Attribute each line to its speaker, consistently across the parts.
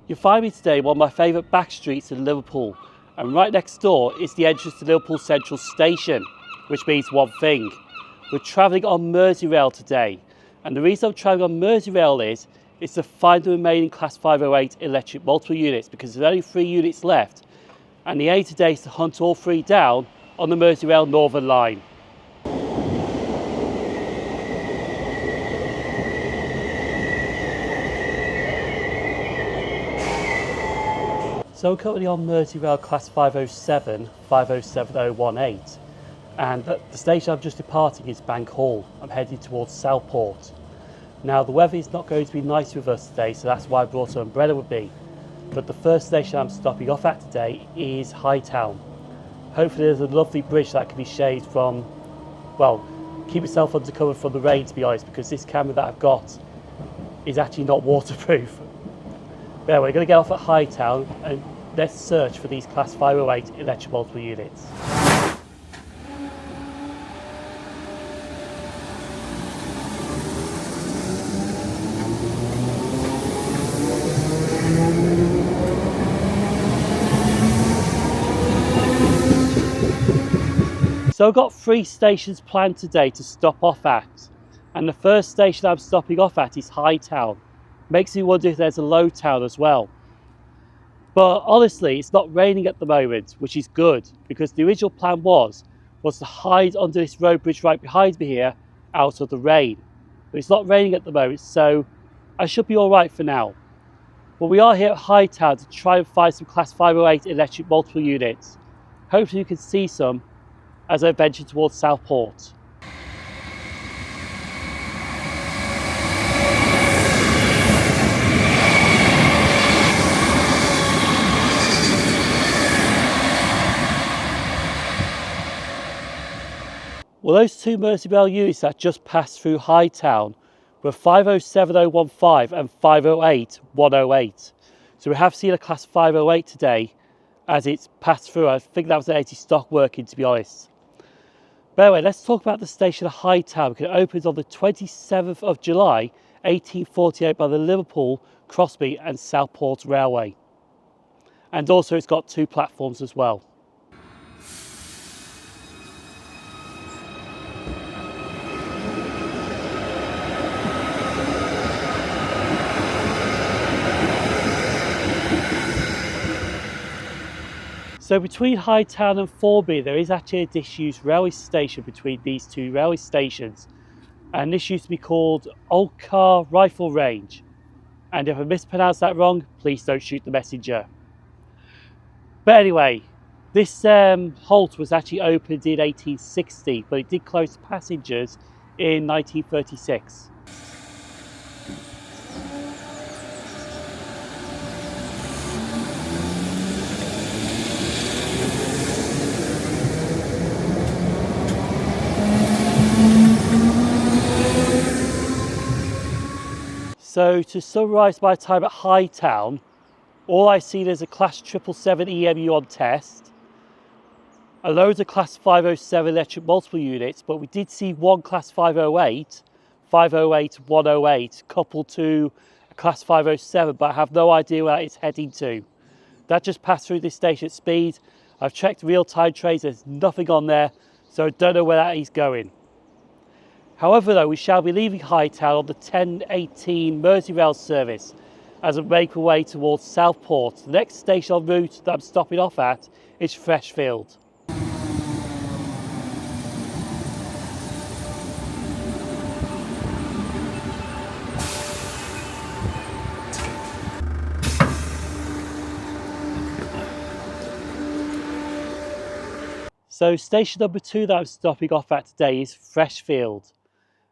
Speaker 1: You'll find me today in one of my favourite back streets in Liverpool, and right next door is the entrance to Liverpool Central Station, which means one thing. We're travelling on Merseyrail today, and the reason I'm travelling on Merseyrail is to find the remaining Class 508 electric multiple units, because there's only 3 units left, and the aim today is to hunt all 3 down on the Merseyrail Northern Line. So we're currently on Merseyrail Class 507, 507018, and the station I'm just departing is Bank Hall. I'm heading towards Southport. Now the weather is not going to be nice with us today, so that's why I brought an umbrella with me. But the first station I'm stopping off at today is Hightown. Hopefully there's a lovely bridge that can be shaded from, well, keep yourself under cover from the rain, to be honest, because this camera that I've got is actually not waterproof. But anyway, we're going to get off at Hightown and let's search for these Class 508 electric multiple units. So I've got 3 stations planned today to stop off at, and the first station I'm stopping off at is Hightown. Makes me wonder if there's a low town as well. But honestly, it's not raining at the moment, which is good, because the original plan was to hide under this road bridge right behind me here, out of the rain. But it's not raining at the moment, so I should be alright for now. But we are here at Hightown to try and find some Class 508 electric multiple units. Hopefully you can see some as I venture towards Southport. Well, those 2 Merseyrail units that just passed through Hightown were 507015 and 508108. So we have seen a Class 508 today as it's passed through. I think that was an 80 stock working, to be honest. But anyway, let's talk about the station of Hightown, because it opens on the 27th of July 1848 by the Liverpool, Crosby and Southport Railway. And also it's got 2 platforms as well. So between Hightown and Thornaby, there is actually a disused railway station between these 2 railway stations. And this used to be called Old Car Rifle Range. And if I mispronounce that wrong, please don't shoot the messenger. But anyway, this halt was actually opened in 1860, but it did close to passengers in 1936. So to summarise my time at Hightown, all I've seen is a Class 777 EMU on test, a load of Class 507 electric multiple units, but we did see 1 Class 508, 508108, coupled to a Class 507, but I have no idea where it's heading to. That just passed through this station at speed. I've checked real-time trains, there's nothing on there, so I don't know where that is going. However, though, we shall be leaving Hightown on the 10:18 Merseyrail service as I make my way towards Southport. The next station en route that I'm stopping off at is Freshfield. So station number 2 that I'm stopping off at today is Freshfield.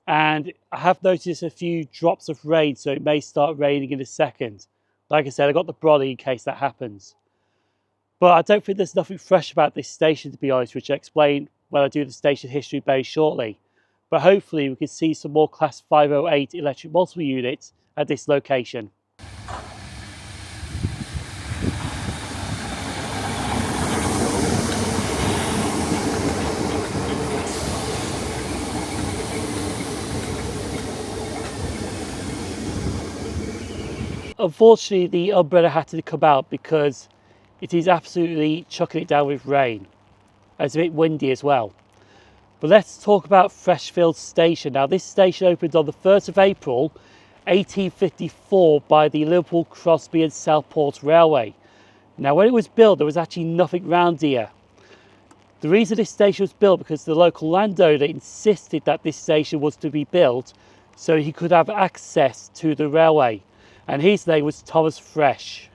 Speaker 1: And I have noticed a few drops of rain, so it may start raining in a second. Like I said, I got the brolly in case that happens. But I don't think there's nothing fresh about this station, to be honest, which I'll explain when I do the station history very shortly. But hopefully we can see some more Class 508 electric multiple units at this location. unfortunately the umbrella had to come out because it is absolutely chucking it down with rain. It's a bit windy as well. But let's talk about Freshfield Station. Now this station opened on the 1st of April 1854 by the Liverpool, Crosby and Southport Railway. Now when it was built there was actually nothing round here. The reason this station was built because the local landowner insisted that this station was to be built so he could have access to the railway, and his name was Thomas Fresh.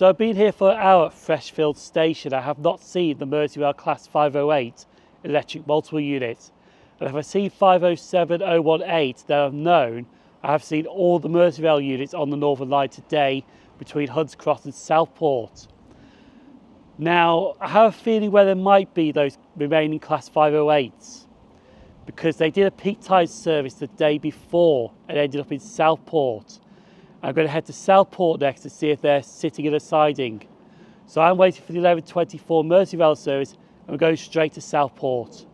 Speaker 1: So I've been here for an hour at Freshfield Station. I have not seen the Merseyrail Class 508 electric multiple unit. And if I've seen 507018 that I've known, I have seen all the Merseyrail units on the Northern Line today between Hunts Cross and Southport. Now, I have a feeling where there might be those remaining Class 508s because they did a peak time service the day before and ended up in Southport. I'm going to head to Southport next to see if they're sitting in a siding. So I'm waiting for the 11:24 Merseyrail service and we're going straight to Southport.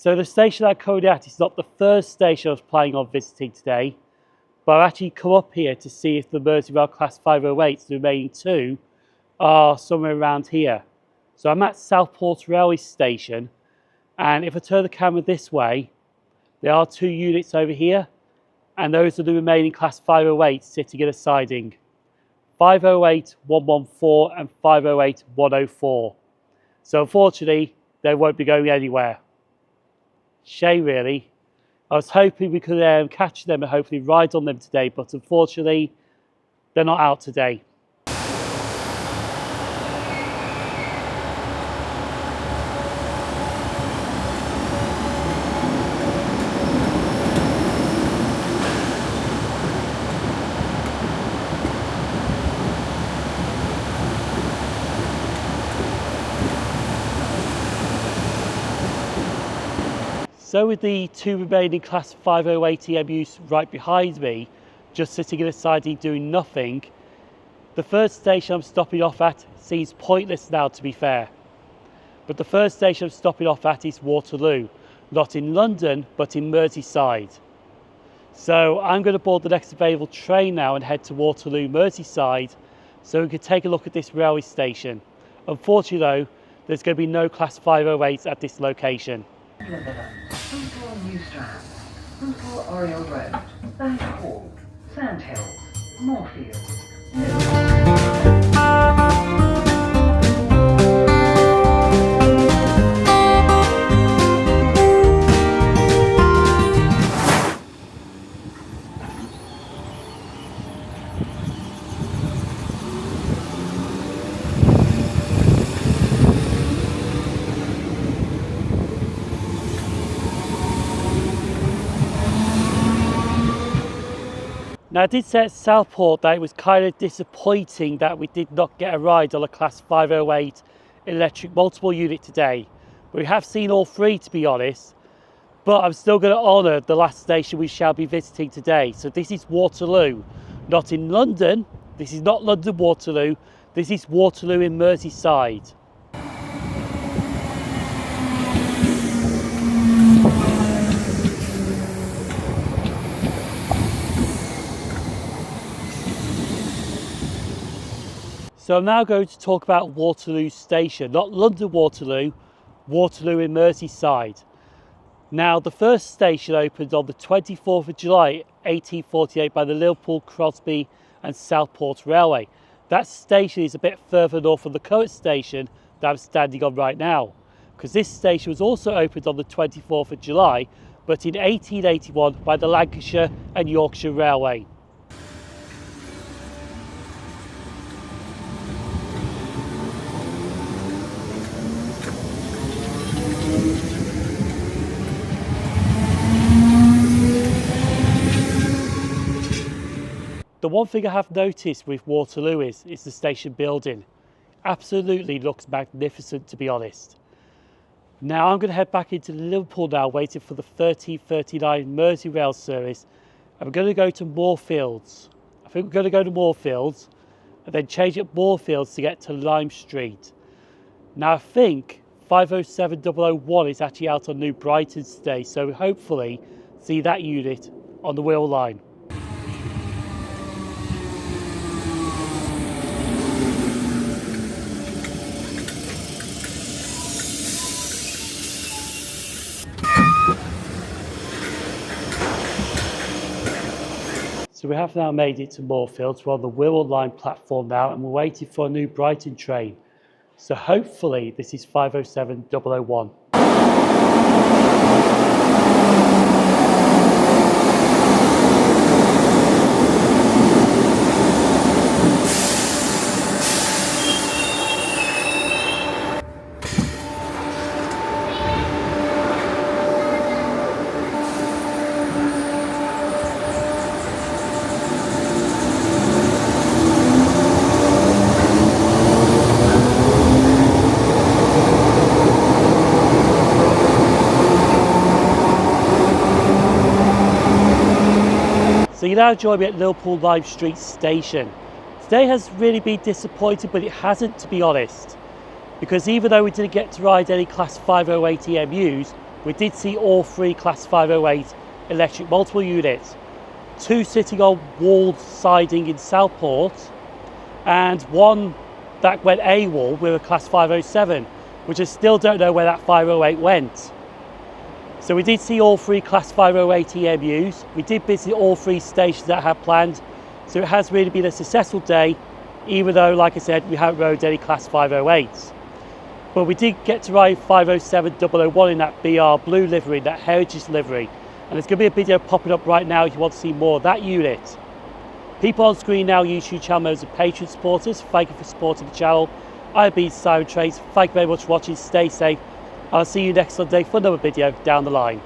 Speaker 1: So the station I'm currently at is not the first station I was planning on visiting today, but I've actually come up here to see if the Merseyrail Class 508s, the remaining two, are somewhere around here. So I'm at Southport Railway Station, and if I turn the camera this way, there are two units over here, and those are the remaining Class 508s sitting in a siding. 508114 and 508104. So unfortunately, they won't be going anywhere. Shame really. I was hoping we could catch them and hopefully ride on them today, but unfortunately they're not out today. So with the two remaining Class 508 EMUs right behind me, just sitting in a siding doing nothing, the first station I'm stopping off at seems pointless now, to be fair. But the first station I'm stopping off at is Waterloo, not in London, but in Merseyside. So I'm going to board the next available train now and head to Waterloo, Merseyside, so we can take a look at this railway station. Unfortunately though, there's going to be no Class 508s at this location.
Speaker 2: Liverpool Oriel Road, Bank Hall, Sandhills, Moorfields.
Speaker 1: Now I did say at Southport that it was kind of disappointing that we did not get a ride on a Class 508 electric multiple unit today. We have seen all three, to be honest, but I'm still going to honour the last station we shall be visiting today. So this is Waterloo, not in London. This is not London Waterloo, this is Waterloo in Merseyside. So I'm now going to talk about Waterloo Station, not London Waterloo, Waterloo in Merseyside. Now the first station opened on the 24th of July 1848 by the Liverpool, Crosby and Southport Railway. That station is a bit further north from the current station that I'm standing on right now. because this station was also opened on the 24th of July, but in 1881 by the Lancashire and Yorkshire Railway. The one thing I have noticed with Waterloo is the station building. Absolutely looks magnificent, to be honest. Now I'm going to head back into Liverpool now, waiting for the 1339 Merseyrail service. And we're going to go to Moorfields. I think we're going to go to Moorfields and then change at Moorfields to get to Lime Street. Now I think 507001 is actually out on New Brighton today, so hopefully see that unit on the Wirral line. So we have now made it to Moorfields. We're on the Wirral line platform now and we're waiting for a New Brighton train. So hopefully this is 507001. So you now join me at Liverpool Lime Street Station. Today has really been disappointing, but it hasn't, to be honest. Because even though we didn't get to ride any Class 508 EMUs, we did see all 3 Class 508 electric multiple units. 2 sitting on walled siding in Southport, and 1 that went AWOL with a Class 507, which I still don't know where that 508 went. So we did see all 3 Class 508 EMUs. We did visit all 3 stations that I had planned. So it has really been a successful day, even though, like I said, we haven't rode any Class 508s. But we did get to ride 507001 in that BR blue livery, that heritage livery. And there's going to be a video popping up right now if you want to see more of that unit. People on screen now, YouTube channel members and Patreon supporters, thank you for supporting the channel. I've been SimOnTrains. Thank you very much for watching. Stay safe. I'll see you next Sunday for another video down the line.